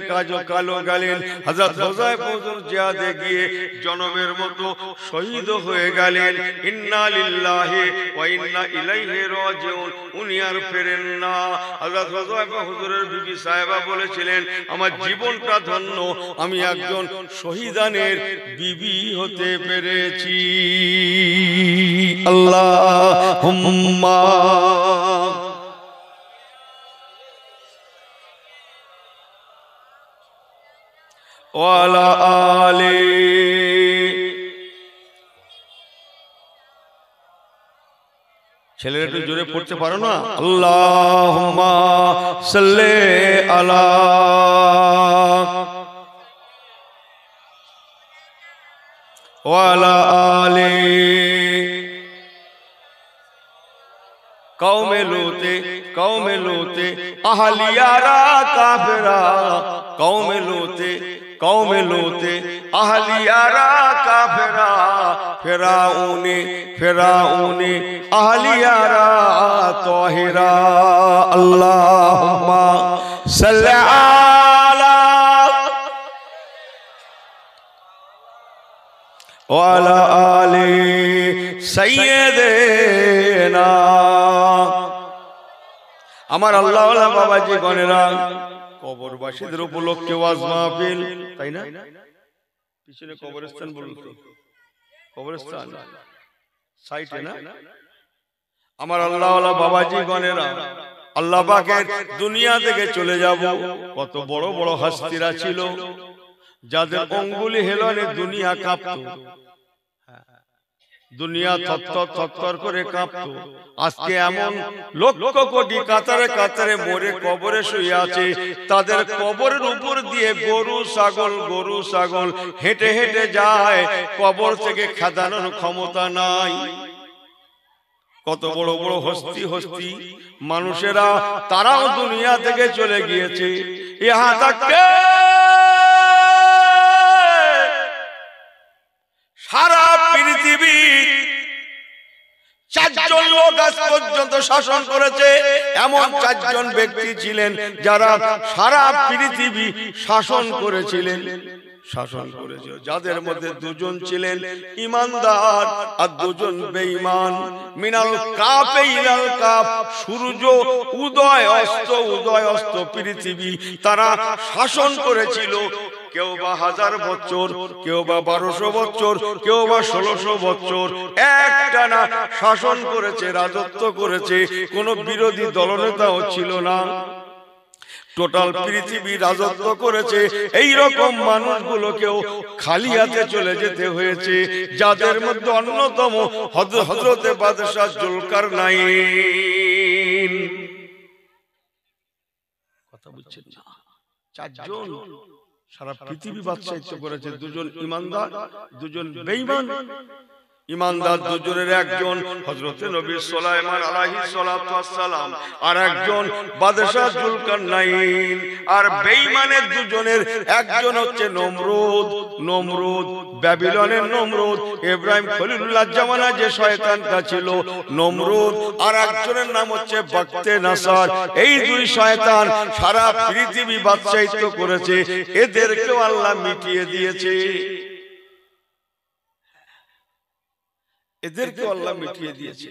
কালো গেলেন হযরত হুযায়ফা হুজুর জিহাদে গিয়ে জনমের মতো শহীদ হয়ে গেলেন ইন্না লিল্লাহি ওয়া ইন্না ইলাইহি রাজিউন উনি আর ফেরেন না হযরত হুযায়ফা হুজুরের বিবি সাহেবা বলেছিলেন আমার জীবনটা ধন্য আমি একজন শহীদানের বিবি হতে পেরেছি আল্লাহুম্মা ওয়া আলা আলি ছেলেরা একটু জোরে পড়তে পারো না? আল্লাহুম্মা সাল্লি আলা ওয়া আলা আলি কওমে লূতে আহলিয়ারা কাফেরা কওমে লূতে আহলিয়ারা কাফেরা ফেরাউনে আহলিয়ারা তাহিরা আল্লাহুম্মা সাল্লি আলা ওয়া আলা আলি সাইয়্যিদিনা। আমার আল্লাহ ওয়ালা বাবাজি গণেরা, কবরবাসীদের উপলক্ষে ওয়াজ মাহফিল, তাই না? পিছনে কবরস্থান বলুন তো, কবরস্থান সাইটে না? আমার আল্লাহ ওয়ালা বাবাজি গণেরা, আল্লাহ পাকের দুনিয়া থেকে চলে যাব। কত বড় বড় হস্তিরা ছিল যাদের অঙ্গুলি হেলনে দুনিয়া কাঁপত, দুনিয়া থরথর করে কাঁপত। আজকে এমন লক্ষ কোটি কাতারে কাতারে মরে কবরে শুয়ে আছে, তাদের কবরের উপর দিয়ে গরু ছাগল হেঁটে হেঁটে যায়, কবর থেকে খেদানোর ক্ষমতা নাই। কত বড় বড় হস্তি মানুষেরা, তারাও দুনিয়া থেকে চলে গিয়েছে। ইহা তাকে সারা পৃথিবী 4 জন লোক আজ পর্যন্ত শাসন করেছে। এমন 4 জন ব্যক্তি ছিলেন যারা সারা পৃথিবী শাসন করেছিলেন, যাদের মধ্যে 2 জন ছিলেন ইমানদার আর 2 জন বেঈমান। মিনাল কাফে ইলাল কাফ, সূর্য উদয় অস্ত পৃথিবী তারা শাসন করেছিল। কেউ বা 1000 বছর, কেউ বা 1200 বছর, কেউ বা 1600 বছর একটানা শাসন করেছে, রাজত্ব করেছে। কোনো বিরোধী দলনেতাও ছিল না, টোটাল পৃথিবী রাজত্ব করেছে। এই রকম মানুষগুলোকেও খালি হাতে চলে যেতে হয়েছে, যাদের মধ্যে অন্যতম হযরতে বাদশাহ জুলকারনাইন। কথা বুঝছেন না? 4 জন সারা পৃথিবী বাদশাহিত্ব করেছে। 2 জন ইমানদার, 2 জন বেঈমান। ইমানদার 2 জনের একজন হযরতে নবী সুলাইমান আলাইহিস সালাতু ওয়াস সালাম, আর একজন বাদশাহ জুলকারনাইন। আর বেঈমানের 2 জনের একজন হচ্ছে নমরুদ, ব্যাবিলনের নমরুদ। ইব্রাহিম খলিলুল্লাহ জামানা যে শয়তানটা ছিল নমরুদ, আর একজনের নাম হচ্ছে বক্তে নাসার। এই 2 শয়তান সারা পৃথিবী বাদশাহিত্ব করেছে, এদেরকেও আল্লাহ মিটিয়ে দিয়েছে। এদেরকে আল্লাহ মিটিয়ে দিয়েছে।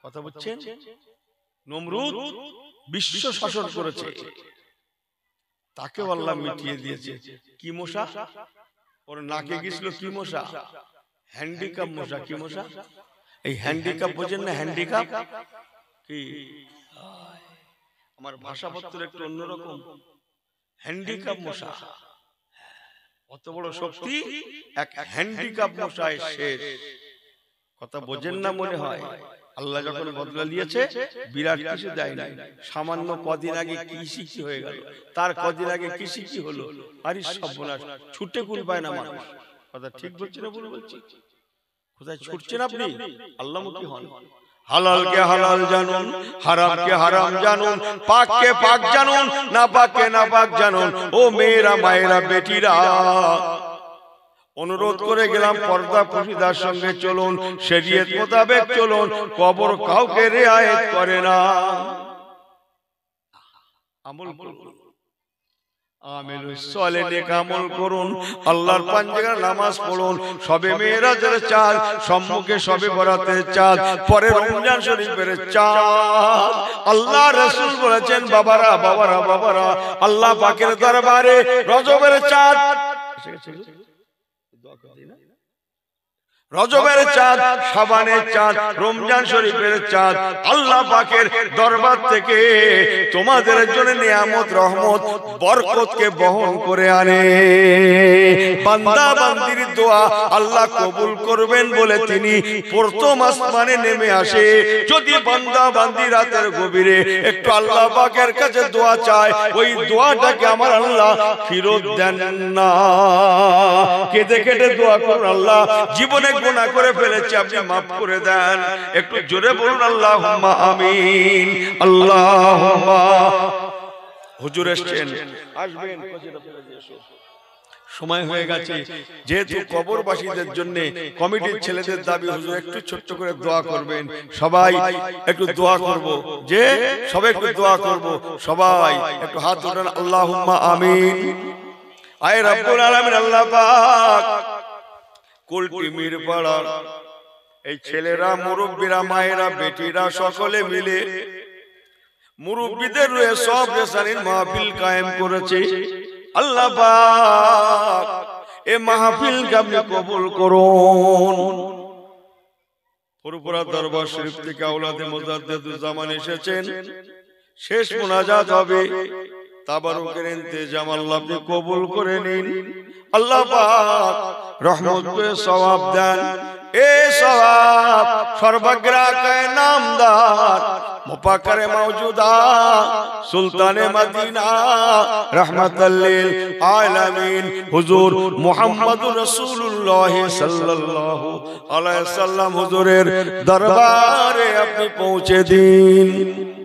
কথা বুঝছেন? নমরুদ বিশ্ব শাসন করেছে, তাকেও আল্লাহ মিটিয়ে দিয়েছে। কি মশা ওর নাকে গিয়েছিল? কি মশা? হ্যান্ডিক্যাপ মশা। কি মশা? এই হ্যান্ডিক্যাপ বোঝেন না? হ্যান্ডিক্যাপ কি? আমার ভাষাপত্র একটু অন্যরকম। হ্যান্ডিক্যাপ মশা, অত বড় শক্তি, এক হ্যান্ডিক্যাপ মশায় শেষ। কথা বোঝেন না মনে হয়? আল্লাহ যখন বদলা নিয়েছে, বিরাট কিছু দেয় নাই। সামান্য কদিন আগে কৃষি কি হয়ে গেল, তার কদিন আগে কৃষি কি হলো, আরে সর্বনাশ, ছুটে কুল পায় না মানুষ। কথা ঠিক বলছি না ভুল বলছি? কোথায় ছুটছেন আপনি? আল্লাহমুখী হন। হালালকে হালাল জানুন, হারামকে হারাম জানুন, পাককে পাক জানুন, না পাককে না পাক জানুন। ও মেয়েরা, মায়েরা, বেটিরা, অনুরোধ করে গেলাম, পর্দা পর্দার সঙ্গে চলুন, শরীয়ত মোতাবেক চলুন। কবর কাউকে রিয়ায়েত করে না। আমল করুন, আমিলুস সালেহ নেক আমল করুন, আল্লাহর 5 জায়গার নামাজ পড়ুন। সবে মেরাজের চাঁদ, সম্মুখে সবে বরাতের চাঁদ, পরে রমজান শরীফের চাঁদ। আল্লাহ রাসূল বলেছেন, বাবারা আল্লাহ পাকের দরবারে রজবের চাঁদ, রজবের চাঁদ, শাবানের চাঁদ, রমজান শরীফের চাঁদ আল্লাহ পাকের দরবার থেকে তোমাদের জন্য নিয়ামত, রহমত, বরকতকে বহন করে আনে। বান্দা বান্দির দোয়া আল্লাহ কবুল করবেন বলে তিনি প্রথম আসমানে নেমে আসে। যদি বান্দা বান্দি রাতের গভীরে একটু আল্লাহ পাকের কাছে দোয়া চায়, ওই দোয়াটাকে আমার আল্লাহ ফেরত দেন না। কেঁদে কেটে দোয়া করুন, আল্লাহ জীবনে গুনাহ করে ফেলেছি, আপনি মাফ করে দেন। একটু জোরে বলুন আল্লাহুম্মা আমিন। আল্লাহুম্মা। হুজুর এসেছেন, আসবেন, সময় হয়ে গেছে। যেহেতু কবরবাসীদের জন্য কমিটির ছেলেদের দাবি, হুজুর একটু ছোট্ট করে দোয়া করবেন। সবাই একটু দোয়া করব, যে সবাই একটু দোয়া করব, সবাই একটু হাত উঠান, আল্লাহুম্মা আমিন। আয় রব্বুল আলামিন, আল্লাহ পাক কুলটি মিরপাড়া এই ছেলেরা, মুরব্বীরা, মায়েরা, বেটিরা সকলে মিলে মুরব্বীদের রয়ে সব রেসানির মাহফিল কায়েম করেছে। আল্লাহ পাক এই মাহফিলকে আপনি কবুল করুন। ফুরফুরা দরবার শরীফ থেকে আওলাদে মুজাদ্দিদুজ্জামান এসেছেন, শেষ মুনাজাত হবে, তাবারুকের ইন্তেজাম আল্লাহ আপনি কবুল করে নিন। আল্লাহ পাক রহমত করে সওয়াব দেন। এই সওয়াব সর্বগ্রাহকের নামদার মুপাক্কারে মাওজুদা সুলতানে মদিনা রাহমাতাল লিল আলামিন হুজুর মুহাম্মদুর রাসূলুল্লাহ সাল্লাল্লাহু আলাইহি সাল্লাম হুজুরের দরবারে আপনি পৌঁছে দিন।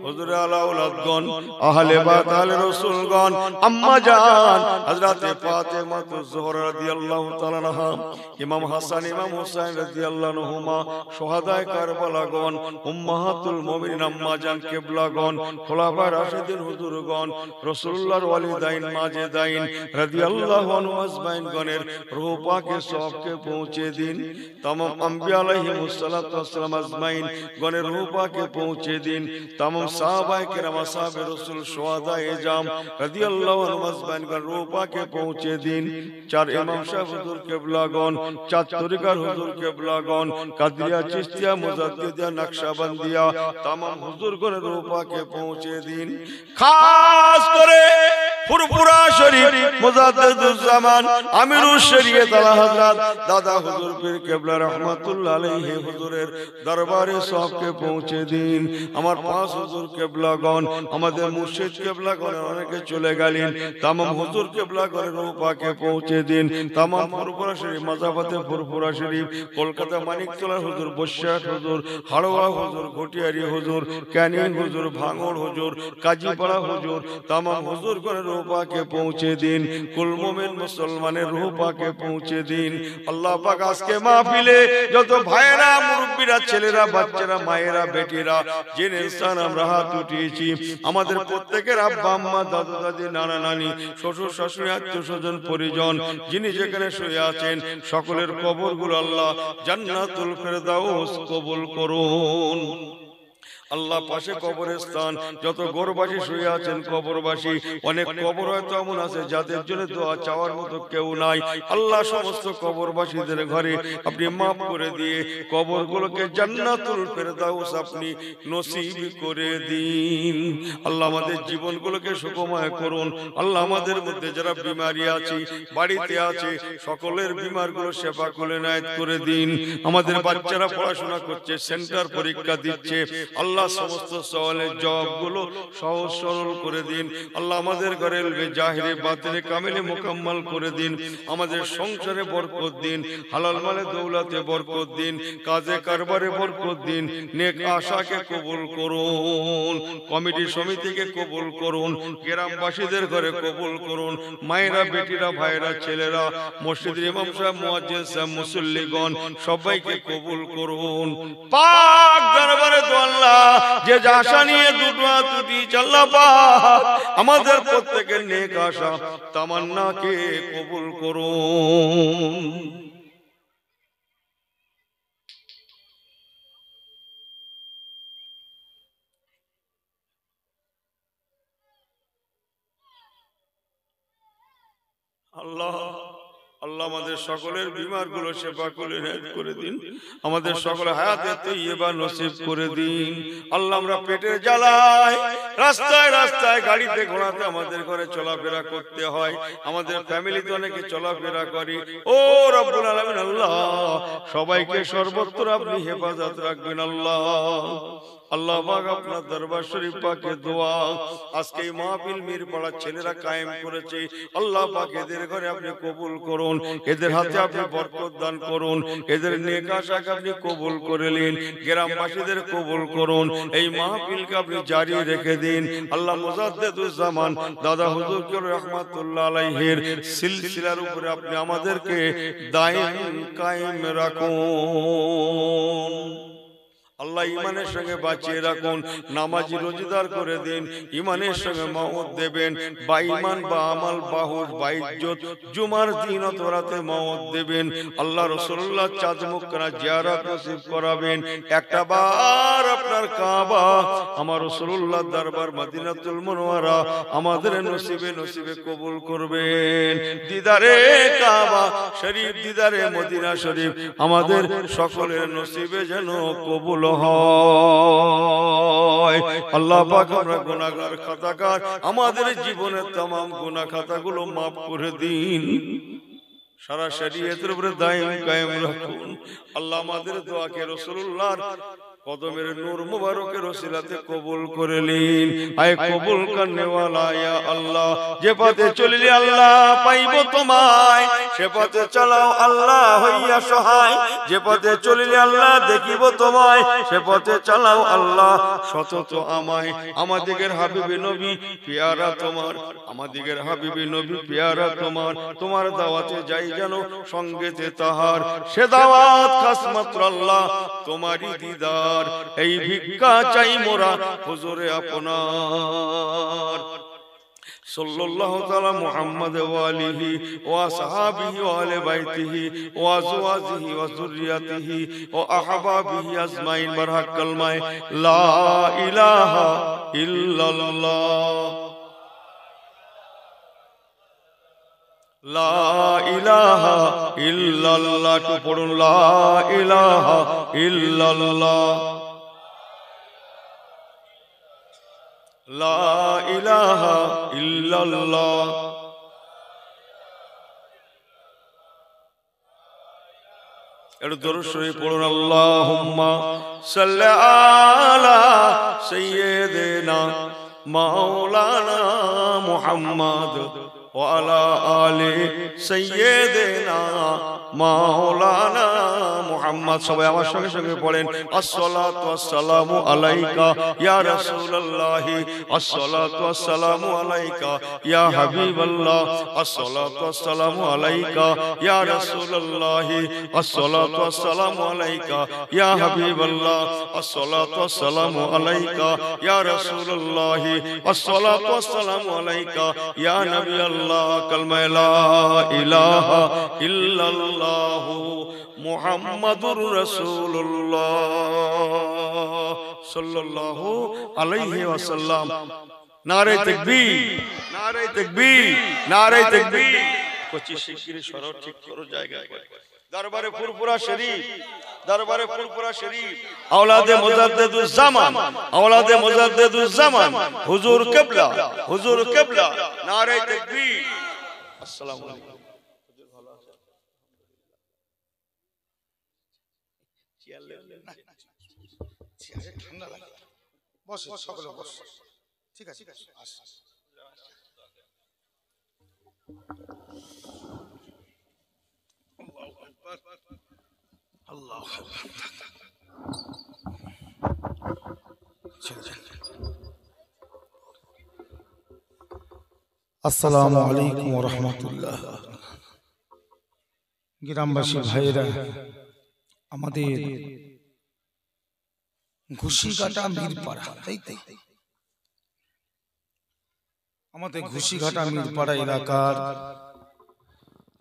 হুজুর আলাউলাদগণ, আহলে বাইত, আহলে রাসূলগণ, আম্মা জান হযরতে ফাতেমা যোহরা রাদিয়াল্লাহু তাআলা আনহা, ইমাম হাসান, ইমাম হুসাইন রাদিয়াল্লাহু আনহুমা, শুহাদায়ে কারবালাগণ, উম্মাহাতুল মুমিনিন আম্মা জান কিবলাগণ, খোলাফায়ে রাশিদিন হুজুরগণ, রাসূলুল্লাহর ওয়ালিদাইন মাজেদাইন রাদিয়াল্লাহু আনহুম আজমাইনগণের রূহ পাকে সবকে পৌঁছে দিন। तमाम अंबिया अलैहिमुस सलातु वस्सलाम अजमाइन गणेर रूह पाके पहुँचे दिन। तमाम साहबाए किराम असहाबे रसूल शुहदाए जाम रादियाल्लाहु अन्हुम अजमाइन गण रूह पाके पहुँचे दिन। चार इमाम शाह हुजूर किबलागण, चार तरीकार हुजूर किबलागण, कादरिया, चिश्तिया, मुजद्दिदिया, नक्शबंदिया, तमाम हुजूर गणेर रूह पाके पहुँचे दिन। खास करे फुरफुरा शरीफ मुजद्दिदुज्जामान आमिरुश शरीयत आला हजरत दादा हुजूर पीर किबला रहमतुल्लाह अलैहि हुजूरेर दरबारे सबके पहुँचे दिन। आमार पांच हुजूर किबलागण, आमादेर मुर्शिद किबलागण अनेके चले गेलेन, तमाम हुजूर किबलागणेर रूह पाके पहुँचे दिन। तमाम फुरफुरा शरीफ, मजाफाते फुरफुरा शरीफ, कलकाता मानिकतला हुजूर, बसिरहाट हुजूर, हाड़ोया हुजूर, घटियारी हुजूर, कैनिंग हुजूर, भांगड़ हुजूर, काजीपाड़ा हुजूर, तमाम हुजूर गणेर रूह पाके पहुँचे दिन। कुल मोमिन मुसलमानेर रूह पाके पहुँचे दिन। अल्लाह पाक आजके महफिले যত ভাইরা, মুরব্বিরা, ছেলেরা, বাচ্চারা, মায়েরা, বেটিরা, যে ইনসান আমরা হাত উঠিয়েছি, আমাদের প্রত্যেকের আব্বা আম্মা, দাদা দাদি, নানা নানি, শ্বশুর শাশুড়ি, আত্মীয় স্বজন, পরিজন যিনি যেখানে শুয়ে আছেন সকলের কবরগুলো আল্লাহ জান্নাতুল ফেরদাউস কবুল করুন। আল্লাহ পাশে কবরস্থান যত গোরবাসী শুয়ে আছেন, কবরবাসী অনেক কবর হয়তো এমন আছে যাদের জন্য দোয়া চাওয়ার মতো কেউ নাই। আল্লাহ সমস্ত কবরবাসীদের ঘরে আপনি মাফ করে দিয়ে কবরগুলোকে জান্নাতুল ফেরদাউস আপনি নসিব করে দিন। আল্লাহ আমাদের জীবনগুলোকে সুখময় করুন। আল্লাহ আমাদের মধ্যে যারা বিমারি আছে, বাড়িতে আছে, সকলের বিমারগুলো শেফা করে নায়েত করে দিন। আমাদের বাচ্চারা পড়াশোনা করছে, সেন্টার পরীক্ষা দিচ্ছে, আল্লাহ সমস্ত সওয়ালের জবাবগুলো সহজ সরল করে দিন। আল্লাহ আমাদের ঘরে ইলমে জাহিরে বাতিনে কামিলে মুকাম্মাল করে দিন। আমাদের সংসারে বরকত দিন, হালাল মালে দৌলতে বরকত দিন, কাজে কারবারে বরকত দিন। নেক আশাকে কবুল করুন, কমিটি সমিতিকে কবুল করুন, গ্রামবাসীদের ঘরে কবুল করুন। মায়েরা, বেটিরা, ভাইরা, ছেলেরা, মসজিদের ইমাম সাহেব, মুয়াজ্জিন সাহেব, মুসল্লিগণ সবাইকে কবুল করুন। পাক দরবারে দোয়া আল্লাহ যে আশা নিয়ে দুটো হাত উঠিয়েছি, আল্লাহ পাক আমাদের প্রত্যেকের নেক আশা তামান্নাকে কবুল করুন। আল্লাহ আল্লাহ আমাদের সকলের বিমারগুলো সেবা করে নেন করে দিন, আমাদের সকলের হায়াতে তৈয়বা নসিব করে দিন। আল্লাহ আমরা পেটে জ্বালায়, রাস্তায় রাস্তায় গাড়িতে ঘোড়াতে আমাদের ঘরে চলাফেরা করতে হয়, আমাদের ফ্যামিলিতে অনেকে চলাফেরা করে। ও রব্বুল আলামিন আল্লাহ সবাইকে সর্বত্র আপনি হেফাজত রাখবেন। আল্লাহ আল্লাহ পাক আপনার দরবার শরীফ পাকে দোয়া, আজকে এই মাহফিল মিরপাড়ার ছেলেরা কায়েম করেছে, আল্লাহ পাক এদের ঘরে আপনি কবুল করুন, এদের হাতে আপনি বরকত দান করুন, এদের নেক আশাকে আপনি কবুল করে নিন, গ্রামবাসীদের কবুল করুন, এই মাহফিলকে আপনি জারি রেখে দিন। আল্লাহ মুজাদ্দিদুজ্জামান দাদা হুজুর রাহমাতুল্লাহ আলাইহির সিলসিলার উপরে আপনি আমাদেরকে দায়েম কায়েম রাখুন। আল্লাহ ইমানের সঙ্গে বাঁচিয়ে রাখুন, নামাজি রোজগার করে দিন, ইমানের সঙ্গে মওত দেবেন, বা ইমান বা আমাল বা হুজ বা ইজ্জত জুমার দিন অথবা রাতে মওত দেবেন। আল্লাহ রাসূলুল্লাহ চাঁদ মুখরা জিয়ারত নসিব করাবেন, একটা বার আপনার কাবা আমার রাসূলুল্লাহ দরবার মদিনাতুল মুনাওয়ারা আমাদের নসিবে নসিবে কবুল করবেন। দিদারে কাবা শরীফ, দিদারে মদিনা শরীফ আমাদের সকলের নসিবে যেন কবুল হয়। আল্লাহ পাক আমরা গুনাহগার খাতাকার, আমাদের জীবনের तमाम গুনাহ খাতাগুলো maaf করে দিন, সারা শরীয়তের উপরে দায়েম কায়েম রাখুন। আল্লাহ আমাদের দোয়াকে রাসূলুল্লাহর কদমের নূর মুবারকের ওসিলাতে কবুল করে নিন। আয় কবুল করনে ওয়ালা ইয়া আল্লাহ, যে পথে চলিলে আল্লাহ পাইব তোমায়, সে পথে চালাও আল্লাহ হইয়া সহায়, যে পথে চলিলে আল্লাহ দেখিব তোমায়, সে পথে চালাও আল্লাহ সতত আমায়। আমাদিগের হাবিবে নবী পিয়ারা তোমার, আমাদিগের হাবিবে নবী পিয়ারা তোমার, তোমার দাওয়াতে যাই যেন সঙ্গেতে তাহার, সে দাওয়াত খাস মাত্র আল্লাহ তোমারই দিদার, এই ভিক্ষা চাই মোরা হুজুরে আপনার। সাল্লাল্লাহু তাআলা মুহাম্মদ ওয়া আলিহি ওয়া সাহাবিহি ওয়া আলি বাইতিহি ওয়া আজওয়াজিহি ওয়া যুররিয়াতিহি ওয়া আহবাবিহি আজমাইন বারহাক কালমায়ে লা ইলাহা ইল্লাল্লাহ, লা ইলাহা ইল্লাল্লাহ। তো পড়ুন লা ইলাহা ইল্লাল্লাহ, লা ইলাহা ইল্লাল্লাহ। একটু দরুদ শরীফ পড়ুন, আল্লাহুম্মা সাল্লি আলা সাইয়্যিদিনা মাওলানা মুহাম্মদ ওয়া আলা আলি সাইয়্যিদিনা মাওলানা মুহাম্মদ। সবাই আমার সঙ্গে সঙ্গে পড়েন, আসসালাতু ওয়াসসালামু আলাইকা ইয়া রাসূলুল্লাহ, আসসালাতু ওয়াসসালামু আলাইকা ইয়া হাবিবাল্লাহ, আসসালাতু ওয়াসসালামু আলাইকা ইয়া রাসূলুল্লাহ, আসসালাতু ওয়াসসালামু আলাইকা ইয়া হাবিবাল্লাহ, আসসালাতু ওয়াসসালামু আলাইকা ইয়া রাসূলুল্লাহ, আসসালাতু ওয়াসসালামু আলাইকা ইয়া নবিয়াল্লাহ। কালমা লা ইলাহা ইল্লাল্লাহ মুহাম্মাদুর রাসূলুল্লাহ সাল্লাল্লাহু আলাইহি ওয়াসাল্লাম। নারে তাকবীর, নারে তাকবীর, নারে তাকবীর। কোচি শিগগিরই সরো, ঠিক করো জায়গায়। দরবারে ফুরফুরা শরীফ, দরবারে ফুরফুরা শরীফ, আওলাদে মুজাদ্দিদুজ্জামান, আওলাদে মুজাদ্দিদুজ্জামান হুজুর কিবলা, হুজুর কিবলা। নারে তাকবীর। আসসালামু আলাইকুম। হুজুর ভালো আছেন? ঠান্ডা লাগে, বসে সকলে বসে, ঠিক আছে। আল্লাহু আকবার। আসসালামু আলাইকুম ওয়া রাহমাতুল্লাহ। গ্রামবাসী ভাইরা, আমাদের ঘুষিঘাটা মিরপাড়া, তাই তাই আমাদের ঘুষিঘাটা মিরপাড়া এলাকার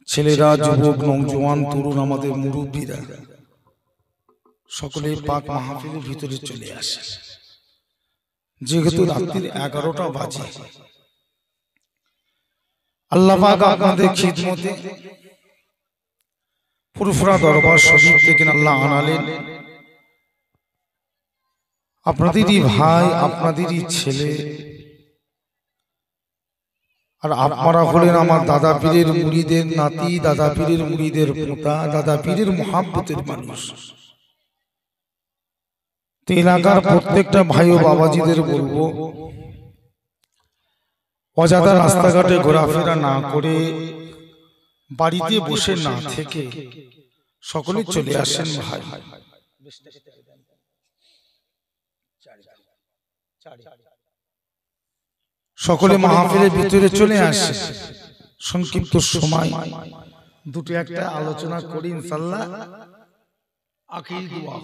ছেলেরা, যুবক, নওজোয়ান, তরুণ, আমাদের মুরব্বীরা সকলে পাক মাহফিলের ভিতরে চলে আসে। যেহেতু রাত্রির 11টা বাজে, আল্লাহ পাক আপনাদের খিদমতে ফুরফুরা দরবার শরীফ থেকে আল্লাহ আনালেন আপনাদেরই ভাই, আপনাদেরই ছেলে, আর আপনারা হলেন আমার দাদা পীরের মুরিদের নাতি, দাদা পীরের মুরিদের পোতা, দাদা পীরের মুহাব্বতের মানুষ। তো এলাকার প্রত্যেকটা ভাই ও বাবাজিদের বলবো, অযথা রাস্তাঘাটে ঘোরাফেরা না করে, বাড়িতে বসে না থেকে সকলে চলে আসেন ভাই। সকলে মাহফিলের ভিতরে চলে আসে। সংক্ষিপ্ত সময় দুটো একটা আলোচনা করি, ইনশাআল্লাহ আখির দোয়া।